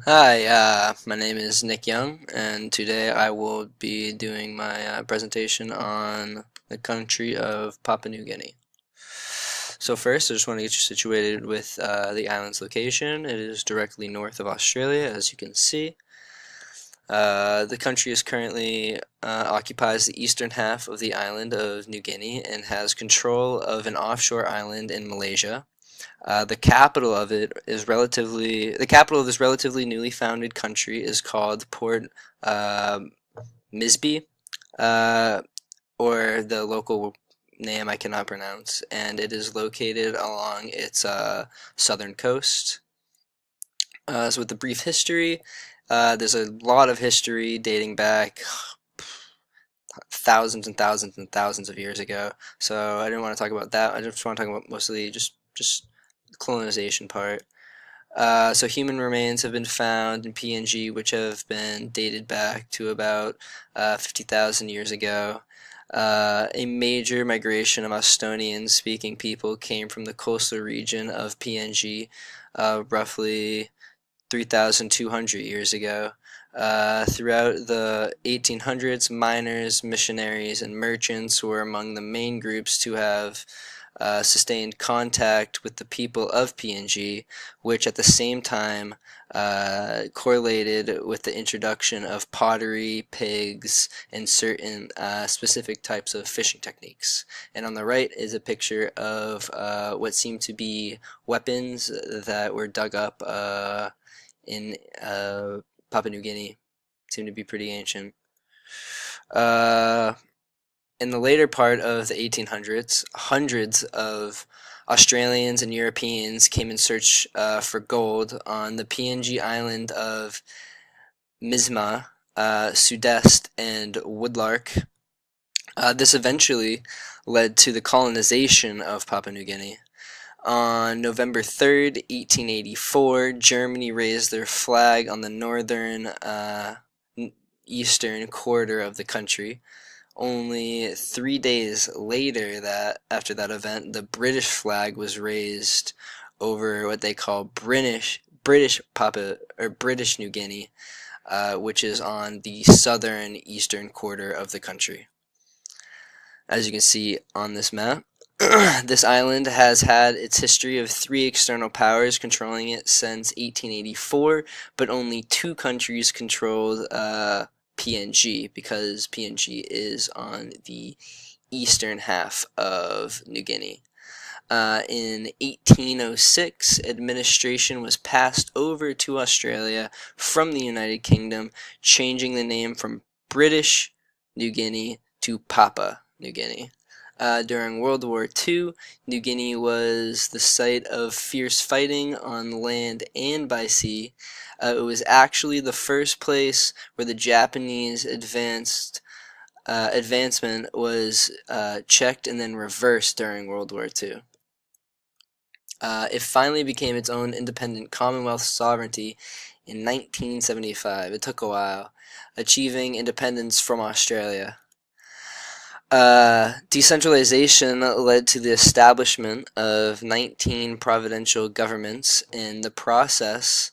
Hi, my name is Nick Young, and today I will be doing my presentation on the country of Papua New Guinea. So first, I just want to get you situated with the island's location. It is directly north of Australia, as you can see. The country is currently occupies the eastern half of the island of New Guinea and has control of an offshore island in Malaysia. The capital of this relatively newly founded country is called Port uh, Misby, uh, or the local name I cannot pronounce, and it is located along its southern coast. So with the brief history, there's a lot of history dating back thousands and thousands and thousands of years ago. So I didn't want to talk about that. I just want to talk about mostly just the colonization part. So human remains have been found in PNG, which have been dated back to about 50,000 years ago. A major migration of Estonian-speaking people came from the coastal region of PNG, roughly 3,200 years ago. Throughout the 1800s, miners, missionaries, and merchants were among the main groups to have sustained contact with the people of PNG, which at the same time correlated with the introduction of pottery, pigs, and certain specific types of fishing techniques. And on the right is a picture of what seem to be weapons that were dug up in Papua New Guinea. Seem to be pretty ancient. Uh, in the later part of the 1800s, hundreds of Australians and Europeans came in search for gold on the PNG island of Misma, Sudest, and Woodlark. This eventually led to the colonization of Papua New Guinea. On November 3rd, 1884, Germany raised their flag on the northern eastern quarter of the country. Only 3 days later, after that event, the British flag was raised over what they call British Papua or British New Guinea, which is on the southern eastern quarter of the country. As you can see on this map, this island has had its history of three external powers controlling it since 1884, but only two countries controlled PNG, because PNG is on the eastern half of New Guinea. In 1806, administration was passed over to Australia from the United Kingdom, changing the name from British New Guinea to Papua New Guinea. During World War II, New Guinea was the site of fierce fighting on land and by sea. It was actually the first place where the Japanese advancement was checked and then reversed during World War II. It finally became its own independent Commonwealth sovereignty in 1975. It took a while, achieving independence from Australia. Decentralization led to the establishment of 19 provincial governments, in the process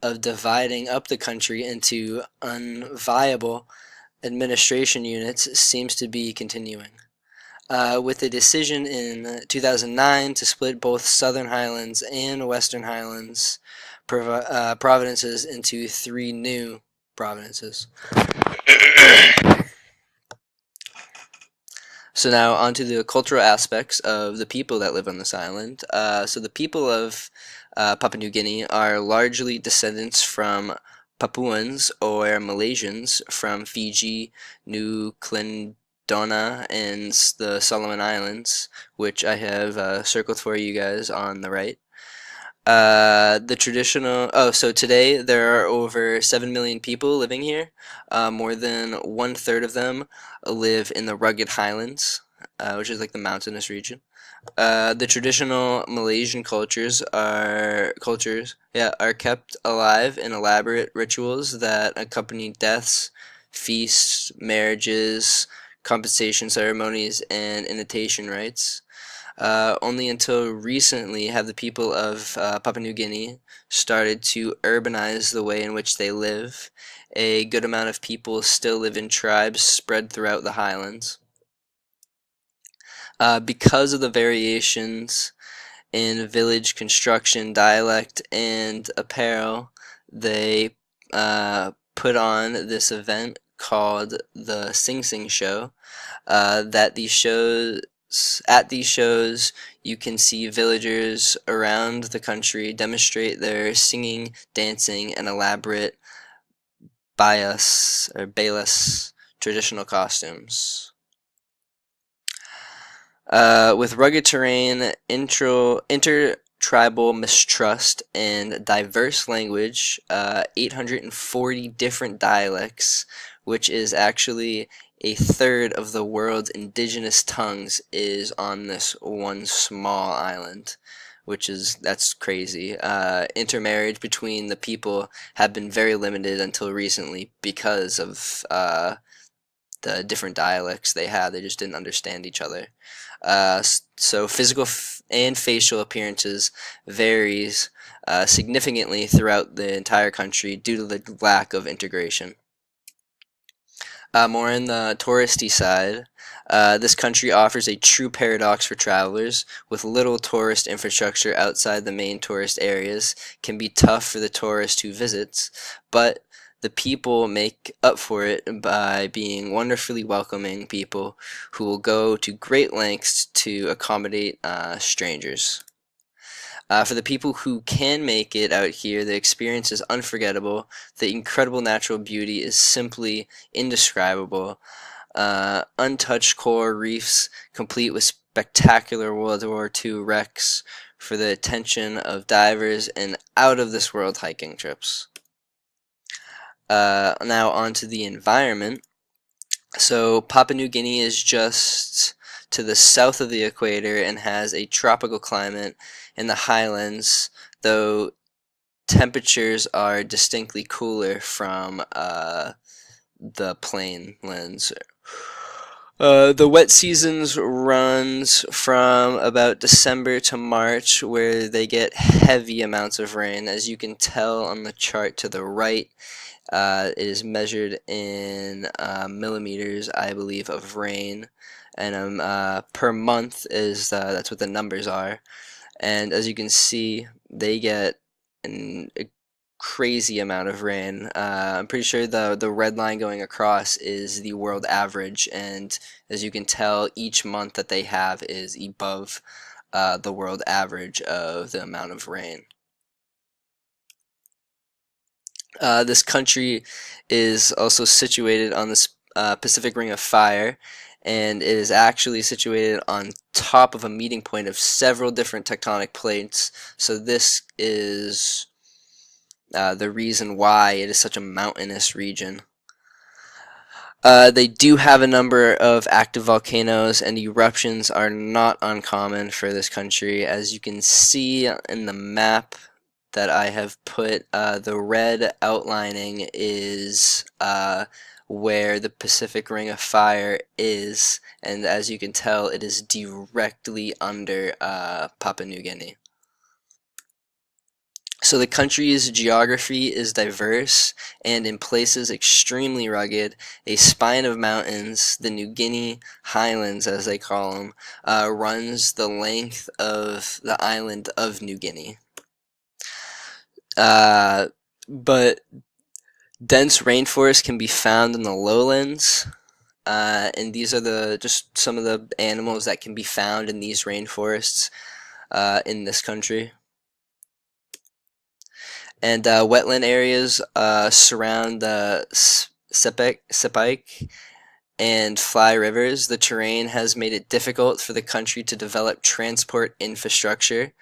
of dividing up the country into unviable administration units seems to be continuing. With a decision in 2009 to split both Southern Highlands and Western Highlands provinces into three new provinces. So now onto the cultural aspects of the people that live on this island. So the people of Papua New Guinea are largely descendants from Papuans or Malaysians from Fiji, New Caledonia, and the Solomon Islands, which I have circled for you guys on the right. So today there are over 7 million people living here. More than 1/3 of them live in the rugged highlands, which is like the mountainous region. The traditional Malaysian cultures are kept alive in elaborate rituals that accompany deaths, feasts, marriages, compensation ceremonies, and initiation rites. Only until recently have the people of Papua New Guinea started to urbanize the way in which they live. A good amount of people still live in tribes spread throughout the highlands. Because of the variations in village construction, dialect, and apparel, they put on this event called the Sing Sing Show. That these shows At these shows, you can see villagers around the country demonstrate their singing, dancing, and elaborate Balas traditional costumes. With rugged terrain, intertribal mistrust, and diverse language, 840 different dialects, which is actually a third of the world's indigenous tongues, is on this one small island, that's crazy. Intermarriage between the people have been very limited until recently because of the different dialects they had. They just didn't understand each other. So physical and facial appearances varies significantly throughout the entire country due to the lack of integration. More on the touristy side, this country offers a true paradox for travelers. With little tourist infrastructure outside the main tourist areas, can be tough for the tourist who visits, but the people make up for it by being wonderfully welcoming people who will go to great lengths to accommodate strangers. For the people who can make it out here, the experience is unforgettable. The incredible natural beauty is simply indescribable. Untouched coral reefs, complete with spectacular World War II wrecks for the attention of divers and out-of-this-world hiking trips. Now on to the environment. So Papua New Guinea is just to the south of the equator and has a tropical climate in the highlands, though temperatures are distinctly cooler from the plainlands. The wet seasons runs from about December to March, where they get heavy amounts of rain. As you can tell on the chart to the right, it is measured in millimeters, I believe, of rain, and per month is that's what the numbers are. And as you can see, they get a crazy amount of rain. I'm pretty sure the red line going across is the world average, and as you can tell, each month that they have is above the world average of the amount of rain. This country is also situated on the Pacific Ring of Fire, and it is actually situated on top of a meeting point of several different tectonic plates. So this is the reason why it is such a mountainous region. They do have a number of active volcanoes, and eruptions are not uncommon for this country. As you can see in the map that I have put, the red outlining is where the Pacific Ring of Fire is, and as you can tell, it is directly under Papua New Guinea. So the country's geography is diverse and in places extremely rugged. A spine of mountains, the New Guinea Highlands as they call them, runs the length of the island of New Guinea. But dense rainforest can be found in the lowlands, and these are just some of the animals that can be found in these rainforests in this country. And wetland areas surround the Sepik and Fly rivers. The terrain has made it difficult for the country to develop transport infrastructure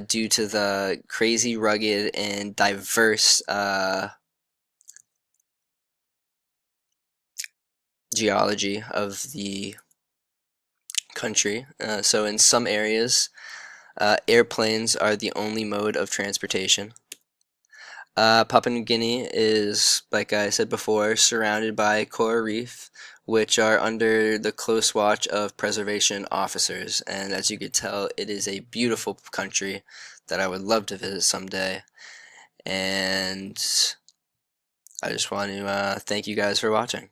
due to the crazy rugged and diverse geology of the country. So in some areas, airplanes are the only mode of transportation. Papua New Guinea is, like I said before, surrounded by coral reef, which are under the close watch of preservation officers. And as you could tell, it is a beautiful country that I would love to visit someday. And I just want to thank you guys for watching.